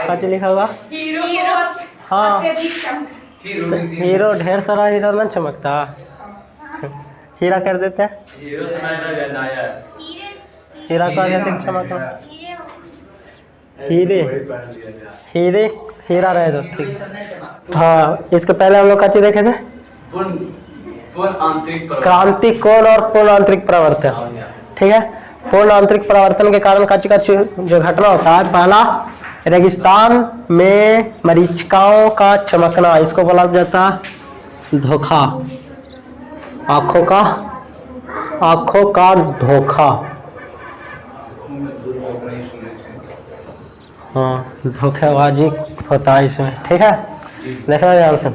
कुछ लिखा हुआ हाँ हीरो, ढेर सारा हीरो ना चमकता, हीरा कर देते हैं, हीरा का चमक, हीरे हीरे हीरा रहे दो ठीक। हाँ इसके पहले हम लोग का चीज देखे थे क्रांति कोण और पूर्ण आंतरिक परिवर्तन। ठीक है, पूर्ण आंतरिक परिवर्तन के कारण कच्ची जो घटना होता है, पहला रेगिस्तान में मरीचिकाओं का चमकना, इसको बोला जाता है धोखा, आंखों का धोखा। हाँ धोखेबाजी होता है इसमें। ठीक है, देखना ध्यान से।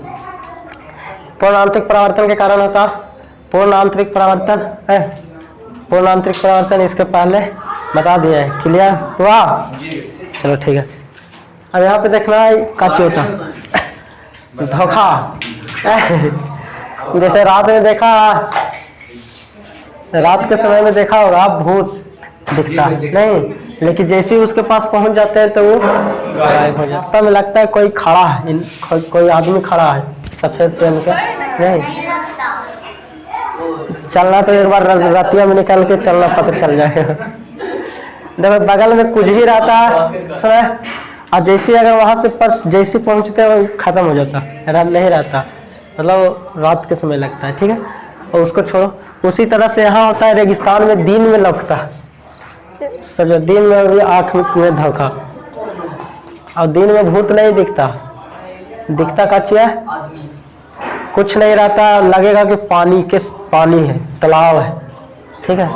पूर्ण आंतरिक परिवर्तन के कारण होता पूर्ण आंतरिक परिवर्तन है, पूर्ण आंतरिक परिवर्तन इसके पहले बता दिया है, क्लियर हुआ? चलो ठीक है। अब यहाँ पे देखना है काची होता धोखा। जैसे रात में देखा, रात के समय में देखा होगा भूत दिखता नहीं, लेकिन जैसे ही उसके पास पहुंच जाते हैं तो वो गायब हो जाता है। रास्ता में लगता है कोई खड़ा है, कोई आदमी खड़ा है सफेद पहन के, नहीं चलना तो एक बार रतिया में निकल के चलना पता चल जाएगा। देखो बगल में कुछ भी रहता है सुना, और जैसे अगर वहां से पर्स जैसे पहुंचते हैं खत्म हो जाता, रात नहीं रहता, मतलब रात के समय लगता है। ठीक है, और उसको छोड़ो। उसी तरह से यहाँ होता है रेगिस्तान में दिन में लौटता है, समझो दिन में भी आँख में धोखा, और दिन में भूत नहीं दिखता, दिखता कच्ची है, कुछ नहीं रहता, लगेगा कि पानी है, तालाब है। ठीक है,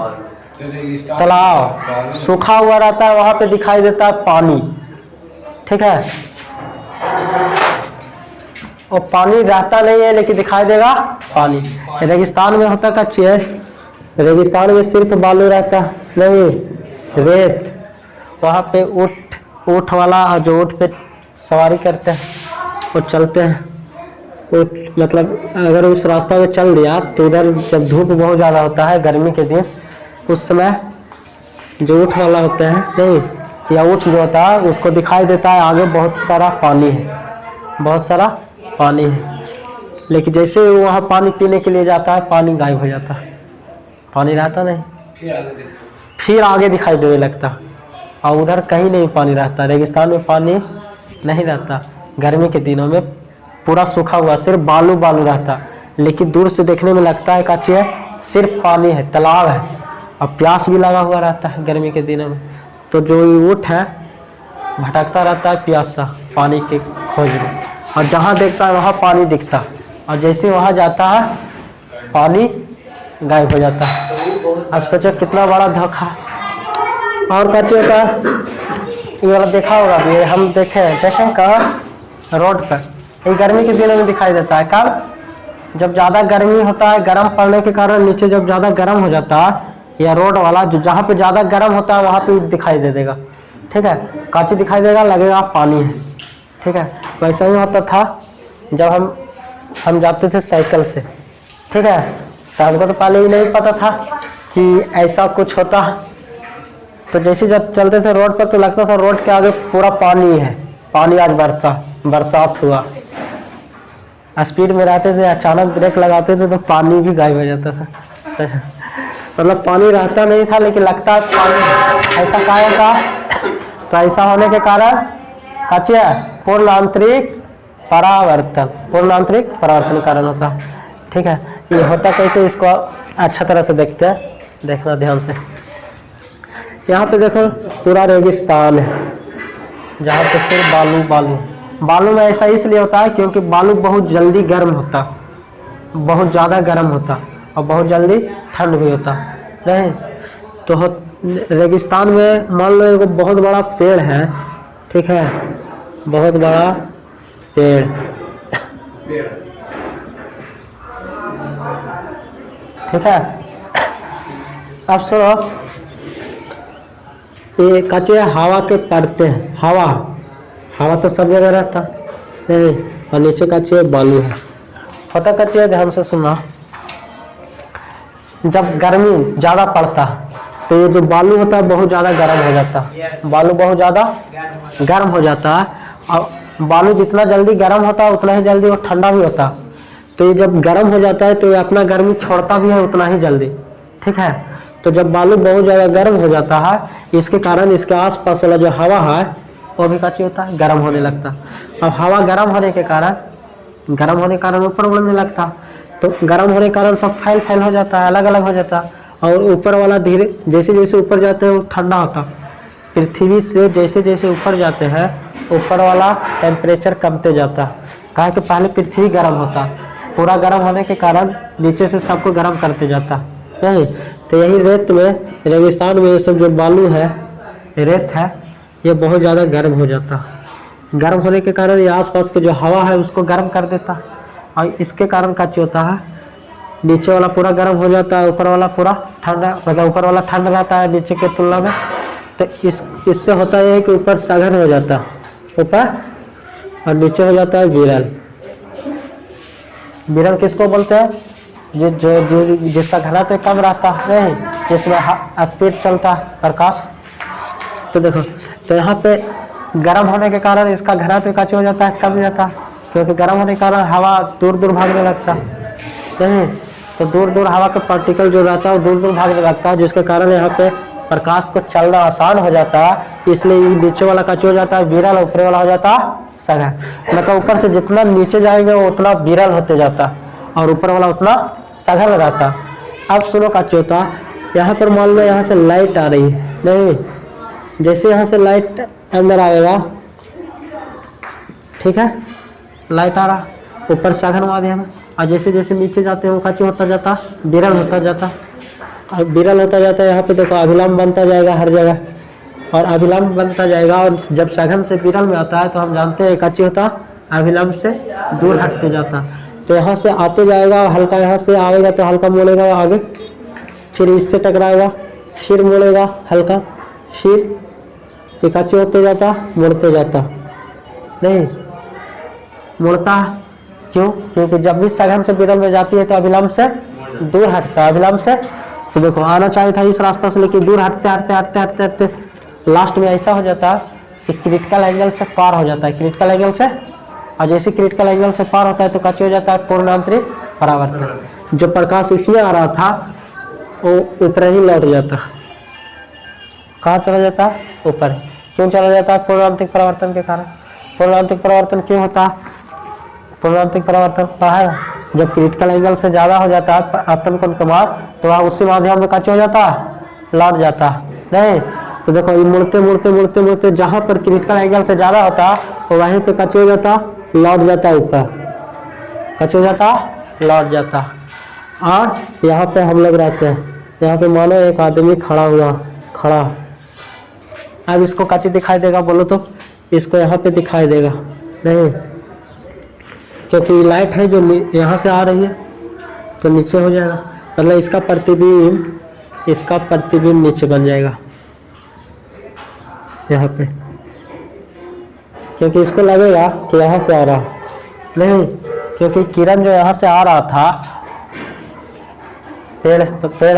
तालाब सूखा हुआ रहता है, वहां पे दिखाई देता है पानी। ठीक है, और पानी रहता नहीं है लेकिन दिखाई देगा पानी। रेगिस्तान में होता कच्ची है, रेगिस्तान में सिर्फ बालू रहता नहीं, रेत। वहाँ पे ऊँट वाला जो ऊँट पे सवारी करते हैं वो चलते हैं, ऊँट मतलब अगर उस रास्ता में चल दिया तो उधर जब धूप बहुत ज़्यादा होता है गर्मी के दिन, उस समय जो ऊँट वाला होता है नहीं, या ऊँट जो होता है उसको दिखाई देता है आगे बहुत सारा पानी है, बहुत सारा पानी है, लेकिन जैसे ही वहाँ पानी पीने के लिए जाता है पानी गायब हो जाता है, पानी रहता नहीं, फिर आगे दिखाई देने लगता, और उधर कहीं नहीं पानी रहता। रेगिस्तान में पानी नहीं रहता, गर्मी के दिनों में पूरा सूखा हुआ सिर्फ बालू रहता, लेकिन दूर से देखने में लगता है कच्ची है, सिर्फ पानी है, तालाब है, और प्यास भी लगा हुआ रहता है गर्मी के दिनों में। तो जो ऊँट है भटकता रहता है प्यासा पानी के खोज में, और जहाँ देखता है वहाँ पानी दिखता, और जैसे वहाँ जाता है पानी गायब हो जाता है। अब सोचो कितना बड़ा धोखा। और कच्ची होता ये वाला देखा होगा भी, हम देखें कहाँ, रोड पर, ये गर्मी के दिनों में दिखाई देता है। कब? जब ज़्यादा गर्मी होता है, गर्म पड़ने के कारण नीचे जब ज़्यादा गर्म हो जाता है, या रोड वाला जो जहाँ पे ज़्यादा गर्म होता है वहाँ पे दिखाई दे देगा। ठीक है, काची दिखाई देगा, लगेगा पानी है। ठीक है, वैसा ही होता था जब हम जाते थे साइकिल से। ठीक है, तो हमको तो पहले ही नहीं पता था कि ऐसा कुछ होता, तो जैसे जब चलते थे रोड पर तो लगता था रोड के आगे पूरा पानी है, पानी। आज बरसात हुआ, स्पीड में रहते थे, अचानक ब्रेक लगाते थे तो पानी भी गायब हो जाता था। मतलब पानी रहता नहीं था लेकिन लगता है पानी। ऐसा क्या था? तो ऐसा होने के कारण कच्ची है पूर्ण आंतरिक परावर्तन कारण होता। ठीक है, ये होता कैसे, इसको अच्छा तरह से देखते हैं, देखना ध्यान से। यहाँ पे देखो पूरा रेगिस्तान है जहाँ पे सिर्फ बालू में ऐसा इसलिए होता है क्योंकि बालू बहुत जल्दी गर्म होता, बहुत ज़्यादा गर्म होता, और बहुत जल्दी ठंड भी होता नहीं। तो रेगिस्तान में मान लो एक बहुत बड़ा पेड़ है। ठीक है, बहुत बड़ा पेड़, ठीक है। अब सुनो, ये कच्चे हवा के पड़ते हैं, हवा तो सब जगह रहता नहीं, और नीचे कच्चे बालू है। होता कच्चे, ध्यान से सुना, जब गर्मी ज़्यादा पड़ता तो ये जो बालू होता है बहुत ज़्यादा गर्म हो जाता है, बालू बहुत ज़्यादा गर्म हो जाता है। और बालू जितना जल्दी गर्म होता है उतना ही जल्दी वो ठंडा भी होता है। तो ये जब गर्म हो जाता है तो ये अपना गर्मी छोड़ता भी है उतना ही जल्दी, ठीक है। तो जब बालू बहुत ज़्यादा गर्म हो जाता है इसके कारण इसके आसपास वाला जो हवा है वो भी क्या होता है, गर्म होने लगता। अब हवा गर्म होने के कारण ऊपर उड़ने लगता। तो गर्म होने के कारण सब फैल हो जाता है, अलग अलग हो जाता है। और ऊपर वाला धीरे जैसे जैसे ऊपर जाते हैं वो ठंडा होता। पृथ्वी से जैसे जैसे ऊपर जाते हैं ऊपर वाला टेम्परेचर कमते जाता। कहा कि पहले पृथ्वी गर्म होता, पूरा गर्म होने के कारण नीचे से सबको गर्म करते जाता, नहीं। तो यही रेत में, रेगिस्तान में ये सब जो बालू है, रेत है, ये बहुत ज़्यादा गर्म हो जाता। गर्म होने के कारण ये आसपास के जो हवा है उसको गर्म कर देता। और इसके कारण क्या होता है, नीचे वाला पूरा गर्म हो जाता है, ऊपर वाला पूरा ठंडा, मतलब ऊपर वाला ठंडा रहता है नीचे के तुलना में। तो इससे होता है कि ऊपर सघन हो जाता है ऊपर, और नीचे हो जाता है विरल। विरल किसको बोलते हैं, जो जिसका घनत्व कम रहता है, जिसमें स्पीड चलता है प्रकाश। तो देखो, तो यहाँ पे गर्म होने के कारण इसका घनत्व का हो जाता है, कम हो जाता है, क्योंकि गर्म होने के कारण हवा दूर दूर भागने लगता है। तो दूर दूर हवा का पार्टिकल जो रहता है वो दूर दूर भागने लगता है, जिसके कारण यहाँ पे प्रकाश को चलना आसान हो जाता है। इसलिए नीचे वाला का हो जाता है विरल, ऊपर वाला हो जाता है सघन। मतलब ऊपर से जितना नीचे जाएंगे वो उतना विरल होते जाता और ऊपर वाला उतना सघन रहता। अब सुनो का होता, यहाँ पर मान लो यहाँ से लाइट आ रही है, नहीं, जैसे यहाँ से लाइट अंदर आएगा, ठीक है, लाइट आ रहा ऊपर सघन माध्यम है, और जैसे जैसे नीचे जाते हैं वो क्या होता जाता, विरल होता जाता। और विरल होता जाता है, यहाँ पे देखो अभिलंब बनता जाएगा हर जगह, और अभिलंब बनता जाएगा। और जब सघन से विरल में आता है तो हम जानते हैं क्या होता, अभिलंब से दूर हटते जाता। तो यहाँ से आते जाएगा, हल्का यहाँ से आएगा तो हल्का मोड़ेगा आगे, फिर इससे टकराएगा, फिर मोड़ेगा हल्का, फिर इकट्ठे होते जाता, मुड़ते जाता, नहीं मुड़ता। क्यों? क्योंकि जब भी सघन से विरल में जाती है तो अभिलंब से दूर हटता है, अभिलंब से। तो देखो आना चाहिए था इस रास्ता से, लेकिन दूर हटते हटते हटते हटते हटते लास्ट में ऐसा हो जाता है कि क्रिटिकल एंगल से पार हो जाता है, क्रिटिकल एंगल से। और जैसे क्रिटिकल एंगल से पार होता है तो क्या हो जाता है, पूर्णांतरिक परावर्तन। जो प्रकाश इसमें आ रहा था वो ऊपर ही लौट जाता। कहाँ चला जाता है, ऊपर। क्यों चला जाता है, पूर्णांतरिक परावर्तन के कारण। पूर्णांतरिक परावर्तन क्यों होता है, पूर्णांतरिक परावर्तन होता है जब क्रिटिकल एंगल से ज़्यादा हो जाता है आपतन कोण के बाद, तो वह उसी माध्यम में क्या हो जाता है, लौट जाता है, नहीं। तो देखो ये मुड़ते मुड़ते मुड़ते मुड़ते जहाँ पर क्रिटिकल एंगल से ज़्यादा होता है तो वहीं पे क्या हो जाता, लौट जाता है ऊपर, क्या हो जाता, लौट जाता। और यहाँ पे हम लोग रहते हैं, यहाँ पे मानो एक आदमी खड़ा। अब इसको क्या दिखाई देगा बोलो तो, इसको यहाँ पे दिखाई देगा, नहीं, क्योंकि लाइट है जो यहाँ से आ रही है तो नीचे हो जाएगा, मतलब इसका प्रतिबिंब नीचे बन जाएगा यहाँ पे, क्योंकि इसको लगेगा कि यहाँ से आ रहा, नहीं, क्योंकि किरण जो यहाँ से आ रहा था पेड़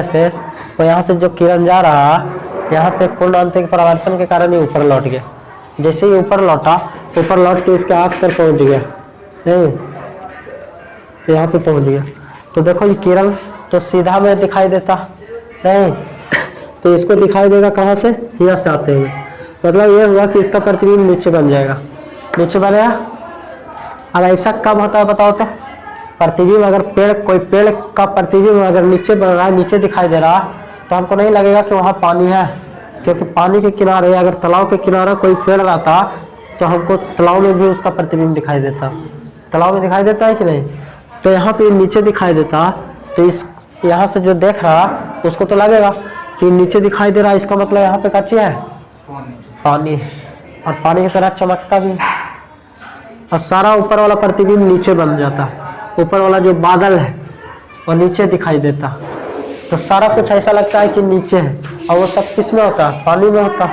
से, तो यहाँ से जो किरण जा रहा, यहाँ से पूर्णांतरिक परावर्तन के कारण ही ऊपर लौट गया। जैसे ही ऊपर लौटा, ऊपर लौट के इसके आँख पर पहुँच गया, नहीं, यहाँ पे पहुँच गया। तो देखो ये किरण तो सीधा में दिखाई देता, नहीं, तो इसको दिखाई देगा कहाँ से, यहाँ से आते हुए। मतलब ये हुआ कि इसका प्रतिबिंब नीचे बन जाएगा, नीचे बनेगा। अब ऐसा कब होता है बताओ तो, प्रतिबिंब अगर कोई पेड़ का प्रतिबिंब अगर नीचे बन रहा है, नीचे दिखाई दे रहा, तो हमको नहीं लगेगा कि वहाँ पानी है, क्योंकि पानी के किनारे, अगर तालाब के किनारे कोई पेड़ रहता तो हमको तालाब में भी उसका प्रतिबिंब दिखाई देता। तालाब में दिखाई देता है कि नहीं, तो यहाँ पे नीचे दिखाई देता। तो इस यहाँ से जो देख रहा उसको तो लगेगा कि नीचे दिखाई दे रहा, इसका मतलब यहाँ पे क्या चीज है, पानी, और पानी की तरह चमकता भी, और सारा ऊपर वाला प्रतिबिंब नीचे बन जाता। ऊपर वाला जो बादल है वो नीचे दिखाई देता, तो सारा कुछ ऐसा लगता है कि नीचे है, और वो सब किस में होता, पानी में होता,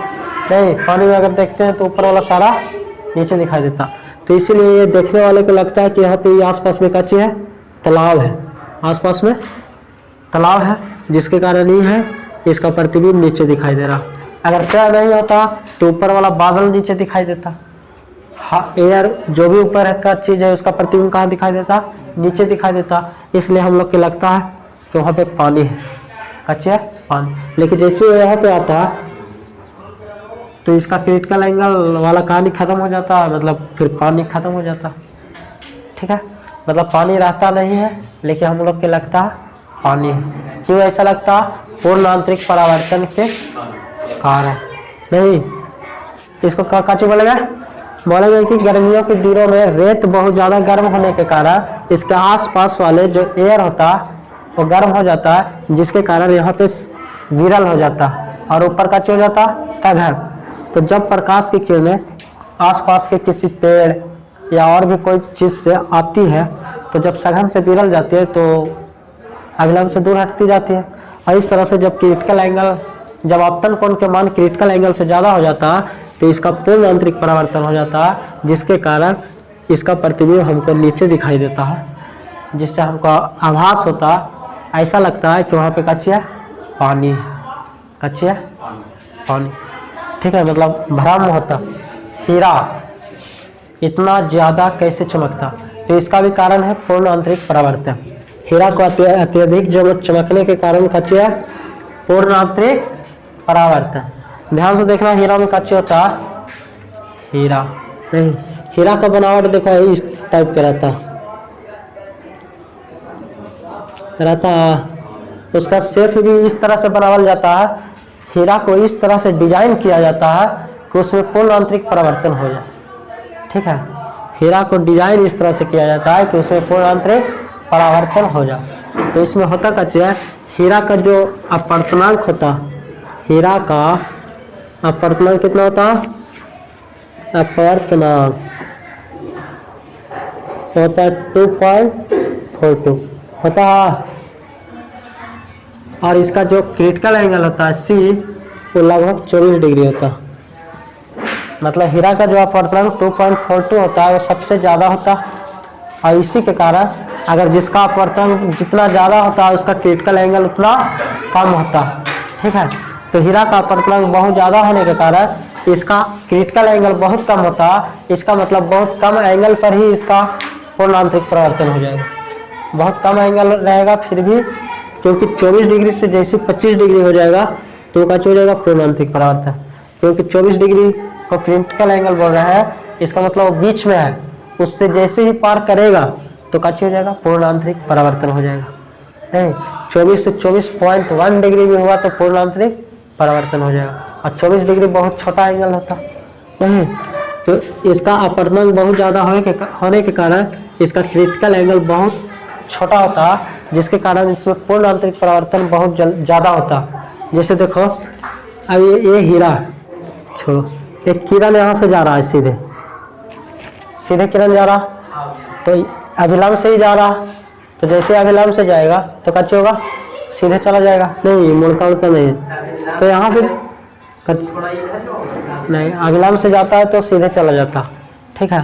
नहीं, पानी में अगर देखते हैं तो ऊपर वाला सारा नीचे दिखाई देता। तो इसीलिए ये देखने वाले को लगता है कि यहाँ पे आसपास में क्या है, तालाब है, आसपास में तालाब है, जिसके कारण ये है इसका प्रतिबिंब नीचे दिखाई दे रहा। अगर क्षय नहीं होता तो ऊपर वाला बादल नीचे दिखाई देता। हाँ, एयर जो भी ऊपर का चीज है उसका प्रतिबिंब कहाँ दिखाई देता, नीचे दिखाई देता। इसलिए हम लोग को लगता है कि वहाँ पे पानी है, कच्चे है पानी। लेकिन जैसे यहाँ पे आता है तो इसका क्रिटिकल एंगल वाला कहानी खत्म हो जाता है, मतलब फिर पानी खत्म हो जाता। ठीक है, मतलब पानी रहता नहीं है लेकिन हम लोग को लगता है पानी है। क्यों ऐसा लगता है? पूर्ण आंतरिक परावर्तन के कारण। नहीं, इसको क्या बोलेगा? बोलेंगे कि गर्मियों के दिनों में रेत बहुत ज़्यादा गर्म होने के कारण इसके आसपास वाले जो एयर होता है वो गर्म हो जाता है, जिसके कारण यहाँ पे विरल हो जाता और ऊपर का हो जाता सघन। तो जब प्रकाश की किरणें आसपास के किसी पेड़ या और भी कोई चीज़ से आती है तो जब सघन से विरल जाती है तो अभिलंब से दूर हटती जाती है। और इस तरह से जब क्रिटिकल एंगल, जब आपतन कोण के मान क्रिटिकल एंगल से ज़्यादा हो जाता है तो इसका पूर्ण आंतरिक परावर्तन हो जाता है, जिसके कारण इसका प्रतिबिंब हमको नीचे दिखाई देता है, जिससे हमको आभास होता है, ऐसा लगता है कि वहाँ पे कच्ची है पानी, कच्ची है पानी। ठीक है, मतलब भ्रम होता। हीरा इतना ज़्यादा कैसे चमकता? तो इसका भी कारण है पूर्ण आंतरिक परावर्तन। हीरा को अत्यधिक चमकने के कारण कच्ची है पूर्ण आंतरिक परावर्तन। ध्यान से देखना, हीरा में कच्चे होता हीरा नहीं, हीरा का बनावट देखो इस टाइप का रहता उसका शेप भी इस तरह से बनावल जाता है। हीरा को इस तरह से डिजाइन किया जाता है कि उसमें पूर्ण आंतरिक परावर्तन हो जाए। ठीक है, हीरा को डिजाइन इस तरह से किया जाता है कि उसमें पूर्ण आंतरिक परावर्तन हो जाए। तो इसमें होता कच्चे है, हीरा का जो अपवर्तनांक होता, हीरा का अपवर्तनांक कितना होता? अपवर्तनांक होता है 2.42 होता है। और इसका जो क्रिटिकल एंगल होता है सी, वो लगभग 24 डिग्री होता। मतलब हीरा का जो अपवर्तनांक 2.42 होता है वो सबसे ज़्यादा होता। और इसी के कारण अगर जिसका अपवर्तनांक जितना ज़्यादा होता है उसका क्रिटिकल एंगल उतना कम होता। ठीक है, तो हीरा का अपवर्तनांक बहुत ज़्यादा होने के कारण इसका क्रिटिकल एंगल बहुत कम होता। इसका मतलब बहुत कम एंगल पर ही इसका पूर्ण आंतरिक परावर्तन हो जाएगा। बहुत कम एंगल रहेगा फिर भी, क्योंकि 24 डिग्री से जैसे 25 डिग्री हो जाएगा तो क्या हो जाएगा पूर्ण आंतरिक परावर्तन। क्योंकि 24 डिग्री को क्रिटिकल एंगल बोल रहा है, इसका मतलब बीच में है, उससे जैसे ही पार करेगा तो क्या हो जाएगा पूर्ण आंतरिक परावर्तन हो जाएगा। नहीं, 24 से 24.1 डिग्री भी हुआ तो पूर्ण आंतरिक परावर्तन हो जाएगा। और 24 डिग्री बहुत छोटा एंगल होता नहीं, तो इसका अपवर्तनांक बहुत ज़्यादा होने के कारण इसका क्रिटिकल एंगल बहुत छोटा होता, जिसके कारण इसमें पूर्ण आंतरिक परावर्तन बहुत ज़्यादा होता। जैसे देखो अब ये हीरा छोड़ो, एक किरण यहाँ से जा रहा है, सीधे किरण जा रहा तो अभिलंब से ही जा रहा, तो जैसे अभिलंब से जाएगा तो कच्चे होगा सीधे चला जाएगा, नहीं मुड़का उड़का नहीं है। तो यहाँ से नहीं, अभिलंब से जाता है तो सीधे चला जाता। ठीक है,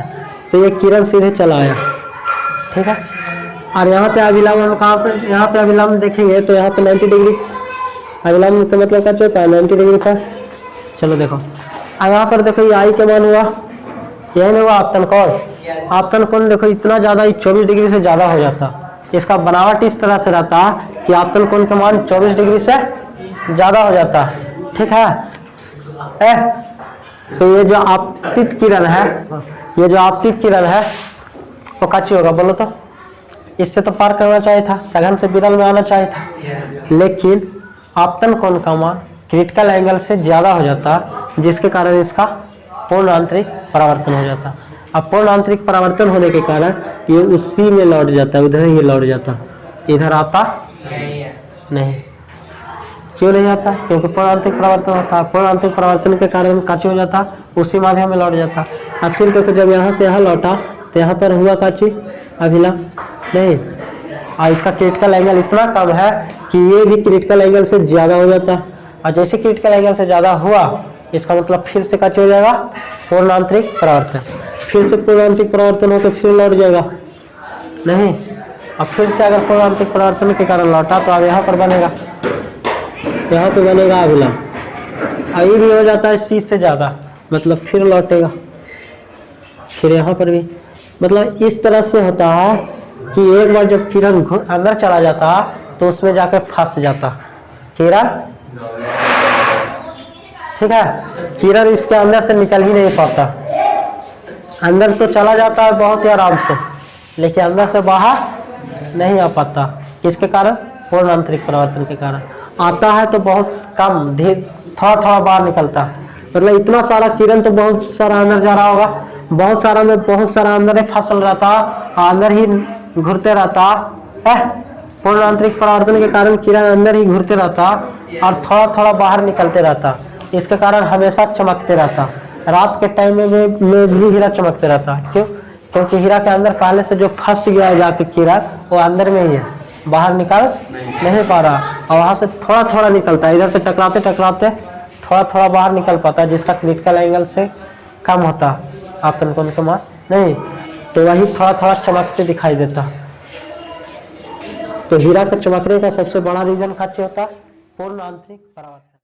तो ये किरण सीधे चला आया। ठीक है, और यहाँ पे अभिलंब हम कहाँ पे, यहाँ पे अभिलंब देखेंगे तो यहाँ पे 90 डिग्री अभिलंब का मतलब क्या होता है 90 डिग्री का। चलो देखो, और यहाँ पर देखो ये आई के मान हुआ, यही नहीं हुआ आपतन कोण। आपतन कोण देखो इतना ज़्यादा 24 डिग्री से ज़्यादा हो जाता। इसका बनावट इस तरह से रहता कि आपतन कोण के मान 24 डिग्री से ज़्यादा हो जाता। ठीक है, तो ये जो आपतित किरण है, ये जो आपतित किरण है वो कच्ची होगा, बोलो तो इससे तो पार करना चाहिए था, सघन से विरल में आना चाहिए था, लेकिन आपतन कोण का मान क्रिटिकल एंगल से ज़्यादा हो जाता, जिसके कारण इसका पूर्ण आंतरिक परावर्तन हो जाता। अब पूर्ण आंतरिक परावर्तन होने के कारण ये उसी में लौट जाता है, उधर ही लौट जाता, इधर आता नहीं। क्यों नहीं आता? क्योंकि पूर्ण आंतरिक परावर्तन होता है। पूर्ण आंतरिक परावर्तन के कारण काची हो जाता, उसी माध्यम में लौट जाता। और फिर देखो जब यहाँ से यहाँ लौटा तो यहाँ पर हुआ काची अभिलंब नहीं, और इसका क्रिटिकल एंगल इतना कम है कि ये भी क्रिटिकल एंगल से ज़्यादा हो जाता। और जैसे क्रिटिकल एंगल से ज़्यादा हुआ इसका मतलब फिर से काची हो जाएगा पूर्ण आंतरिक परावर्तन, फिर से पूर्ण आंतरिक परावर्तन होकर फिर लौट जाएगा नहीं। अब फिर से अगर पूर्ण आंतरिक परावर्तन के कारण लौटा तो अब यहाँ पर बनेगा, यहाँ तो बनेगा अभिलंब, ये भी हो जाता है सी से ज़्यादा, मतलब फिर लौटेगा, फिर यहाँ पर भी, मतलब इस तरह से होता है कि एक बार जब किरण अंदर चला जाता तो उसमें जाकर फंस जाता किरण, ठीक है। किरण इसके अंदर से निकल ही नहीं पाता, अंदर तो चला जाता है बहुत ही आराम से, लेकिन अंदर से बाहर नहीं आ पाता। किसके कारण? पूर्ण आंतरिक परावर्तन के कारण। आता है तो बहुत कम, थोड़ा थोड़ा बाहर निकलता है, मतलब इतना सारा किरण तो बहुत सारा अंदर जा रहा होगा, बहुत सारा में बहुत सारा अंदर ही फसल रहता, अंदर ही घूरते रहता है। पूर्ण आंतरिक परावर्तन के कारण किरण अंदर ही घूरते रहता और थोड़ा थोड़ा बाहर निकलते रहता, इसके कारण हमेशा चमकते रहता। रात के टाइम में भी हीरा चमकते रहता। क्यों? क्योंकि हीरा के अंदर पहले से जो फंस गया है जाके किरण, वो अंदर में ही है, बाहर निकल नहीं पा रहा, और वहां से थोड़ा थोड़ा निकलता है, इधर से टकराते टकराते थोड़ा थोड़ा बाहर निकल पाता है, जिसका क्रिटिकल एंगल से कम होता, आपतन कोण का मान नहीं, तो वही थोड़ा थोड़ा चमकते दिखाई देता। तो हीरा के चमकने का सबसे बड़ा रीजन क्या होता है? पूर्ण आंतरिक परावर्तन।